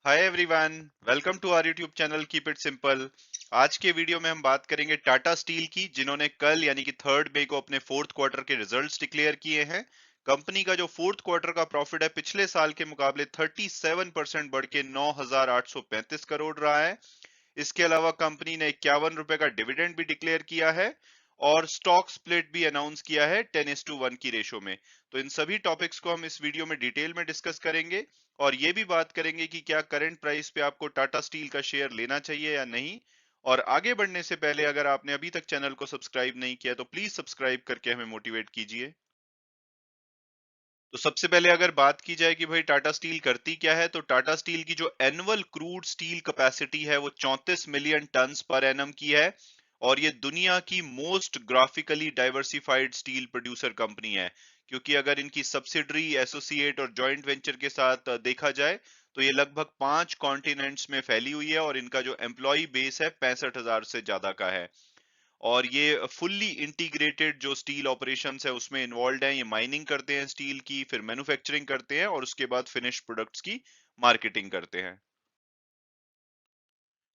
Hi everyone, welcome to our YouTube channel keep it simple. आज के video में हम बात करेंगे टाटा स्टील की, जिन्होंने कल यानी कि 3 मई को अपने फोर्थ क्वार्टर के रिजल्ट्स डिक्लेयर किए हैं। कंपनी का जो फोर्थ क्वार्टर का प्रॉफिट है पिछले साल के मुकाबले 37% बढ़ के 9,835 करोड़ रहा है। इसके अलावा कंपनी ने ₹51 का डिविडेंड भी डिक्लेयर किया है और स्टॉक स्प्लिट भी अनाउंस किया है 10:1 की रेशो में। तो इन सभी टॉपिक्स को हम इस वीडियो में डिटेल में डिस्कस करेंगे और ये भी बात करेंगे कि क्या करंट प्राइस पे आपको टाटा स्टील का शेयर लेना चाहिए या नहीं। और आगे बढ़ने से पहले अगर आपने अभी तक चैनल को सब्सक्राइब नहीं किया तो प्लीज सब्सक्राइब करके हमें मोटिवेट कीजिए। तो सबसे पहले अगर बात की जाए कि भाई टाटा स्टील करती क्या है, तो टाटा स्टील की जो एनुअल क्रूड स्टील कैपेसिटी है वो 34 मिलियन टन्स पर एनम की है। और ये दुनिया की most graphically diversified steel producer company है, क्योंकि अगर इनकी सब्सिडरी, एसोसिएट और जॉइंट वेंचर के साथ देखा जाए तो ये लगभग 5 कॉन्टिनेंट्स में फैली हुई है और इनका जो एम्प्लॉय बेस है 65,000 से ज्यादा का है। और ये फुल्ली इंटीग्रेटेड जो स्टील ऑपरेशंस है उसमें इन्वॉल्व हैं। ये माइनिंग करते हैं स्टील की, फिर मैन्युफैक्चरिंग करते हैं और उसके बाद फिनिश प्रोडक्ट्स की मार्केटिंग करते हैं।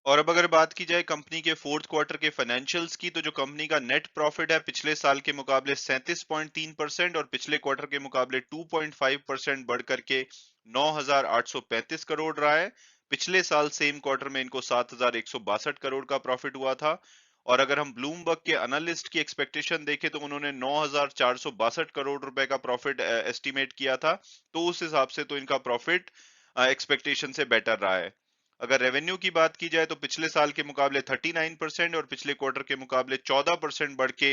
और अब अगर बात की जाए कंपनी के फोर्थ क्वार्टर के फाइनेंशियल्स की, तो जो कंपनी का नेट प्रॉफिट है पिछले साल के मुकाबले 37.3% और पिछले क्वार्टर के मुकाबले 2.5% बढ़ करके 9,835 करोड़ रहा है। पिछले साल सेम क्वार्टर में इनको 7,162 करोड़ का प्रॉफिट हुआ था। और अगर हम ब्लूमबर्ग के एनालिस्ट की एक्सपेक्टेशन देखें तो उन्होंने 9,462 करोड़ रुपए का प्रॉफिट एस्टिमेट किया था। तो उस हिसाब से तो इनका प्रॉफिट एक्सपेक्टेशन से बेटर रहा है। अगर रेवेन्यू की बात की जाए तो पिछले साल के मुकाबले 39% और पिछले क्वार्टर के मुकाबले 14% बढ़ के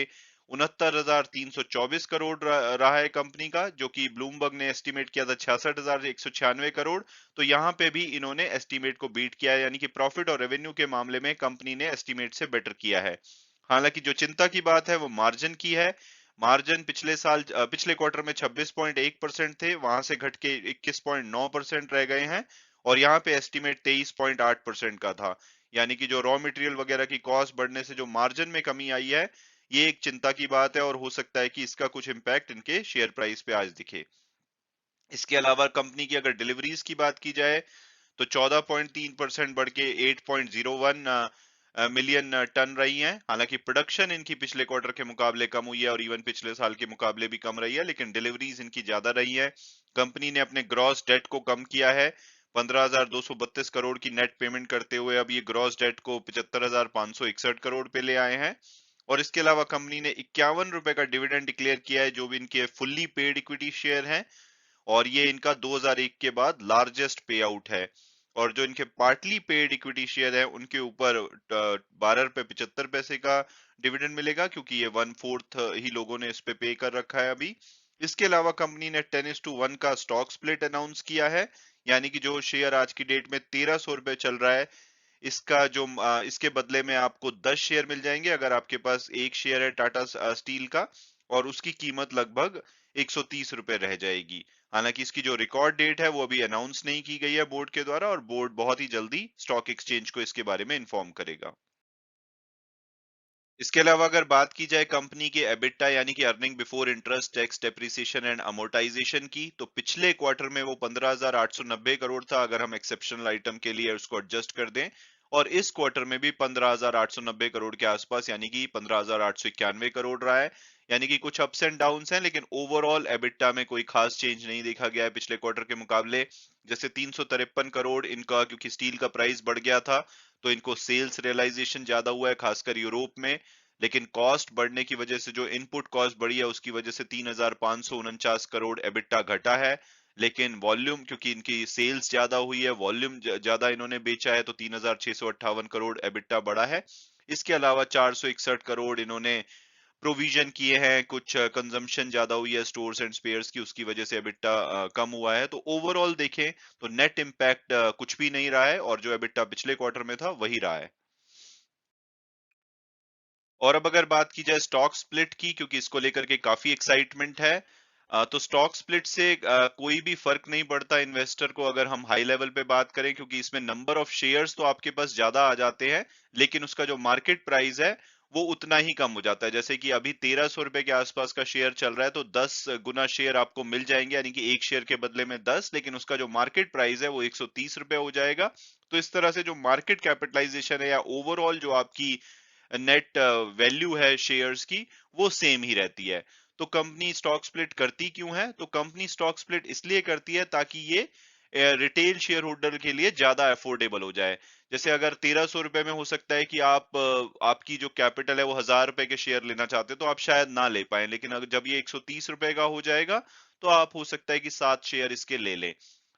69,324 करोड़ रहा है कंपनी का, जो कि ब्लूमबर्ग ने एस्टिमेट किया था 66,196 करोड़। तो यहाँ पे भी इन्होंने एस्टिमेट को बीट किया है, यानी कि प्रॉफिट और रेवेन्यू के मामले में कंपनी ने एस्टिमेट से बेटर किया है। हालांकि जो चिंता की बात है वो मार्जिन की है। मार्जिन पिछले क्वार्टर में 26.1% थे, वहां से घट के 21.9% रह गए हैं। और यहाँ पे एस्टिमेट 23.8% का था। यानी कि जो रॉ मटेरियल वगैरह की कॉस्ट बढ़ने से जो मार्जिन में कमी आई है, ये एक चिंता की बात है और हो सकता है कि इसका कुछ इम्पैक्ट इनके शेयर प्राइस पे आज दिखे। इसके अलावा कंपनी की अगर डिलीवरीज की बात की जाए तो 14.3% बढ़ के 8.01 मिलियन टन रही है। हालांकि प्रोडक्शन इनकी पिछले क्वार्टर के मुकाबले कम हुई है और इवन पिछले साल के मुकाबले भी कम रही है, लेकिन डिलीवरीज इनकी ज्यादा रही है। कंपनी ने अपने ग्रॉस डेट को कम किया है, 15,232 करोड़ की नेट पेमेंट करते हुए अब ये ग्रॉस डेट को 75,561 करोड़ पे ले आए हैं। और इसके अलावा कंपनी ने ₹51 का डिविडेंड डिक्लेयर किया है, जो भी इनके फुल्ली पेड इक्विटी शेयर हैं। और ये इनका 2001 के बाद लार्जेस्ट पे आउट है। और जो इनके पार्टली पेड इक्विटी शेयर है उनके ऊपर 12 रुपए 75 पैसे का डिविडेंड मिलेगा, क्योंकि ये 1/4 ही लोगों ने इस पे पे कर रखा है अभी। इसके अलावा कंपनी ने 10:1 का स्टॉक स्प्लिट अनाउंस किया है, यानी कि जो शेयर आज की डेट में 1,300 रुपए चल रहा है, इसके बदले में आपको 10 शेयर मिल जाएंगे अगर आपके पास एक शेयर है टाटा स्टील का। और उसकी कीमत लगभग 130 रुपए रह जाएगी। हालांकि इसकी जो रिकॉर्ड डेट है वो अभी अनाउंस नहीं की गई है बोर्ड के द्वारा, और बोर्ड बहुत ही जल्दी स्टॉक एक्सचेंज को इसके बारे में इन्फॉर्म करेगा। इसके अलावा अगर बात की जाए कंपनी के एबिटा यानी कि earning before interest, tax, depreciation and amortisation की, तो पिछले क्वार्टर में वो 15,890 करोड़ था अगर हम एक्सेप्शनल आइटम के लिए उसको एडजस्ट कर दें। और इस क्वार्टर में भी 15,890 करोड़ के आसपास यानी कि 15,891 करोड़ रहा है। यानी कि कुछ अप्स एंड डाउन्स हैं, लेकिन ओवरऑल एबिटा में कोई खास चेंज नहीं देखा गया है पिछले क्वार्टर के मुकाबले। जैसे 353 करोड़ इनका, क्योंकि स्टील का प्राइस बढ़ गया था तो इनको सेल्स रियलाइजेशन ज्यादा हुआ है खासकर यूरोप में। लेकिन कॉस्ट बढ़ने की वजह से जो इनपुट कॉस्ट बढ़ी है उसकी वजह से 3,549 करोड़ एबिटा घटा है। लेकिन वॉल्यूम, क्योंकि इनकी सेल्स ज्यादा हुई है, वॉल्यूम ज्यादा इन्होंने बेचा है, तो 3,658 करोड़ एबिटा बढ़ा है। इसके अलावा 461 करोड़ इन्होंने प्रोविजन किए हैं, कुछ कंजम्पशन ज्यादा हुई है स्टोर्स एंड स्पेयर्स की, उसकी वजह से एबिटा कम हुआ है। तो ओवरऑल देखें तो नेट इम्पैक्ट कुछ भी नहीं रहा है और जो एबिटा पिछले क्वार्टर में था वही रहा है। और अब अगर बात की जाए स्टॉक स्प्लिट की, क्योंकि इसको लेकर के काफी एक्साइटमेंट है, तो स्टॉक स्प्लिट से कोई भी फर्क नहीं पड़ता इन्वेस्टर को अगर हम हाई लेवल पे बात करें, क्योंकि इसमें नंबर ऑफ शेयर्स तो आपके पास ज्यादा आ जाते हैं, लेकिन उसका जो मार्केट प्राइस है वो उतना ही कम हो जाता है। जैसे कि अभी 1300 रुपए के आसपास का शेयर चल रहा है, तो 10 गुना शेयर आपको मिल जाएंगे, यानी कि एक शेयर के बदले में 10, लेकिन उसका जो मार्केट प्राइस है वो 130 रुपए हो जाएगा। तो इस तरह से जो मार्केट कैपिटलाइजेशन है या ओवरऑल जो आपकी नेट वैल्यू है शेयर्स की, वो सेम ही रहती है। तो कंपनी स्टॉक स्प्लिट करती क्यों है? तो कंपनी स्टॉक स्प्लिट इसलिए करती है ताकि ये रिटेल शेयर होल्डर के लिए ज्यादा अफोर्डेबल हो जाए। जैसे अगर 1300 रुपए में हो सकता है कि आप आपकी जो कैपिटल है वो 1000 रुपए के शेयर लेना चाहते हो, तो आप शायद ना ले पाए, लेकिन अगर जब ये 130 रुपए का हो जाएगा तो आप हो सकता है कि 7 शेयर इसके ले लें।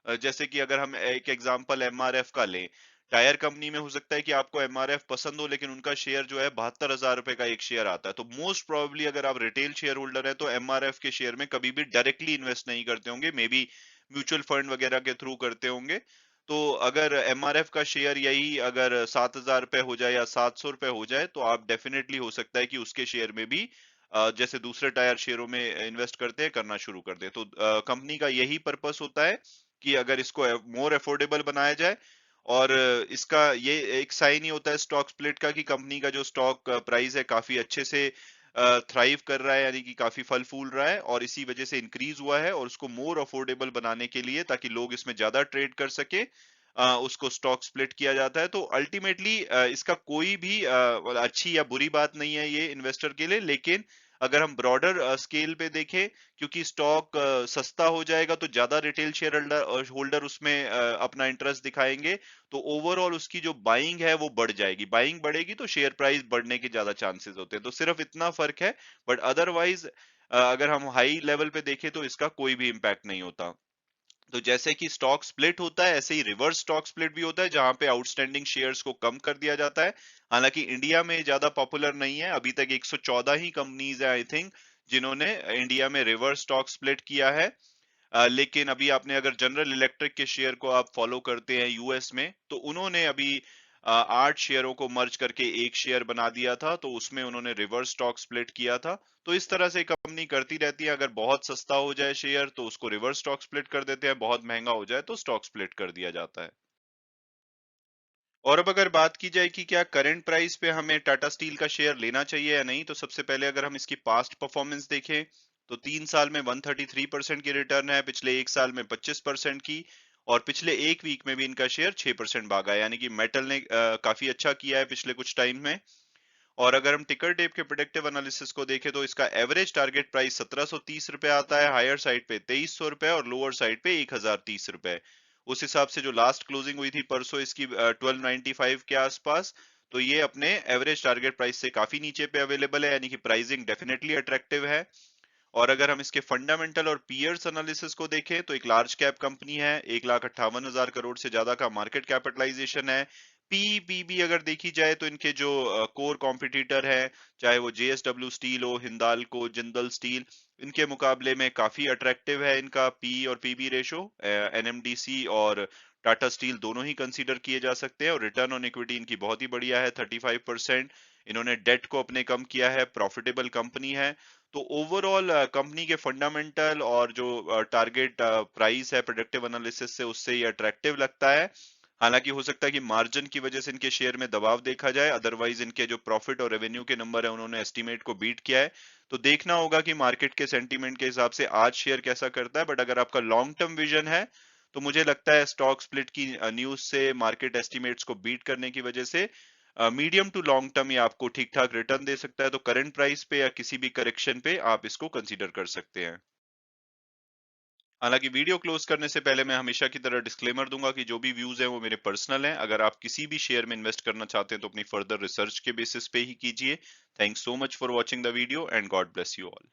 जैसे कि अगर हम एक एग्जांपल एमआरएफ का लें, टायर कंपनी में हो सकता है कि आपको एमआरएफ पसंद हो, लेकिन उनका शेयर जो है 72,000 रुपए का एक शेयर आता है। तो मोस्ट प्रोबेबली अगर आप रिटेल शेयर होल्डर है तो एमआरएफ के शेयर में कभी भी डायरेक्टली इन्वेस्ट नहीं करते होंगे, मे बी म्यूचुअल फंड वगैरह के थ्रू करते होंगे। तो अगर एमआरएफ का शेयर यही अगर 7,000 रुपए हो जाए या 700 रुपए हो जाए, तो आप डेफिनेटली हो सकता है कि उसके शेयर में भी जैसे दूसरे टायर शेयरों में इन्वेस्ट करते हैं, करना शुरू कर दे। तो कंपनी का यही पर्पस होता है कि अगर इसको मोर अफोर्डेबल बनाया जाए, और इसका ये एक साइन ही होता है स्टॉक स्प्लिट का कि कंपनी का जो स्टॉक प्राइस है काफी अच्छे से थ्राइव कर रहा है, यानी कि काफी फल फूल रहा है, और इसी वजह से इंक्रीज हुआ है, और उसको मोर अफोर्डेबल बनाने के लिए ताकि लोग इसमें ज्यादा ट्रेड कर सके, उसको स्टॉक स्प्लिट किया जाता है। तो अल्टीमेटली इसका कोई भी अच्छी या बुरी बात नहीं है ये इन्वेस्टर के लिए, लेकिन अगर हम ब्रॉडर स्केल पे देखें, क्योंकि स्टॉक सस्ता हो जाएगा तो ज्यादा रिटेल शेयर होल्डर होल्डर उसमें अपना इंटरेस्ट दिखाएंगे, तो ओवरऑल उसकी जो बाइंग है वो बढ़ जाएगी। बाइंग बढ़ेगी तो शेयर प्राइस बढ़ने के ज्यादा चांसेस होते हैं। तो सिर्फ इतना फर्क है, बट अदरवाइज अगर हम हाई लेवल पे देखें तो इसका कोई भी इम्पैक्ट नहीं होता। तो जैसे कि स्टॉक स्प्लिट होता है, ऐसे ही रिवर्स स्टॉक स्प्लिट भी होता है, जहां पे आउटस्टैंडिंग शेयर्स को कम कर दिया जाता है। हालांकि इंडिया में ज्यादा पॉपुलर नहीं है, अभी तक 114 ही कंपनीज है आई थिंक जिन्होंने इंडिया में रिवर्स स्टॉक स्प्लिट किया है। लेकिन अभी आपने अगर जनरल इलेक्ट्रिक के शेयर को आप फॉलो करते हैं यूएस में, तो उन्होंने अभी 8 शेयरों को मर्ज करके एक शेयर बना दिया था, तो उसमें उन्होंने रिवर्स स्टॉक स्प्लिट किया था। तो इस तरह से कंपनी करती रहती है, अगर बहुत सस्ता हो जाए शेयर तो उसको रिवर्स स्टॉक स्प्लिट कर देते हैं, बहुत महंगा हो जाए तो स्टॉक स्प्लिट कर दिया जाता है। और अब अगर बात की जाए कि क्या करंट प्राइस पे हमें टाटा स्टील का शेयर लेना चाहिए या नहीं, तो सबसे पहले अगर हम इसकी पास्ट परफॉर्मेंस देखें, तो 3 साल में 133% की रिटर्न है, पिछले एक साल में 25% की, और पिछले एक वीक में भी इनका शेयर 6% भागा है, यानी कि मेटल ने काफी अच्छा किया है पिछले कुछ टाइम में। और अगर हम टिकर टेप के प्रोडक्टिव एनालिसिस को देखें, तो इसका एवरेज टारगेट प्राइस 1730 रुपए आता है, हायर साइड पे 2300 रुपए और लोअर साइड पे 1030 रुपए। उस हिसाब से जो लास्ट क्लोजिंग हुई थी परसों इसकी 1295 के आसपास, तो ये अपने एवरेज टारगेट प्राइस से काफी नीचे पे अवेलेबल है, यानी कि प्राइसिंग डेफिनेटली अट्रैक्टिव है। और अगर हम इसके फंडामेंटल और पीयर्स एनालिसिस को देखें, तो एक लार्ज कैप कंपनी है, 1,58,000 करोड़ से ज्यादा का मार्केट कैपिटलाइजेशन है। पीईपी अगर देखी जाए तो इनके जो कोर कॉम्पिटिटर है, चाहे वो जेएसडब्ल्यू स्टील हो, हिंदाल्को, जिंदल स्टील, इनके मुकाबले में काफी अट्रैक्टिव है इनका पी और पीबी रेशो। एनएमडीसी और टाटा स्टील दोनों ही कंसीडर किए जा सकते हैं, और रिटर्न ऑन इक्विटी इनकी बहुत ही बढ़िया है, 35%। इन्होंने डेट को अपने कम किया है, प्रॉफिटेबल कंपनी है। तो ओवरऑल कंपनी के फंडामेंटल और जो टारगेट प्राइस है प्रोडक्टिव एनालिसिस से, उससे ये अट्रैक्टिव लगता है। हालांकि हो सकता है कि मार्जिन की वजह से इनके शेयर में दबाव देखा जाए, अदरवाइज इनके जो प्रॉफिट और रेवेन्यू के नंबर है उन्होंने एस्टिमेट को बीट किया है। तो देखना होगा कि मार्केट के सेंटीमेंट के हिसाब से आज शेयर कैसा करता है, बट अगर आपका लॉन्ग टर्म विजन है तो मुझे लगता है स्टॉक स्प्लिट की न्यूज से, मार्केट एस्टिमेट्स को बीट करने की वजह से मीडियम टू लॉन्ग टर्म ये आपको ठीक ठाक रिटर्न दे सकता है। तो करंट प्राइस पे या किसी भी करेक्शन पे आप इसको कंसीडर कर सकते हैं। हालांकि वीडियो क्लोज करने से पहले मैं हमेशा की तरह डिस्क्लेमर दूंगा कि जो भी व्यूज हैं वो मेरे पर्सनल हैं। अगर आप किसी भी शेयर में इन्वेस्ट करना चाहते हैं तो अपनी फर्दर रिसर्च के बेसिस पे ही कीजिए। Thanks so much for watching the video and God bless you all.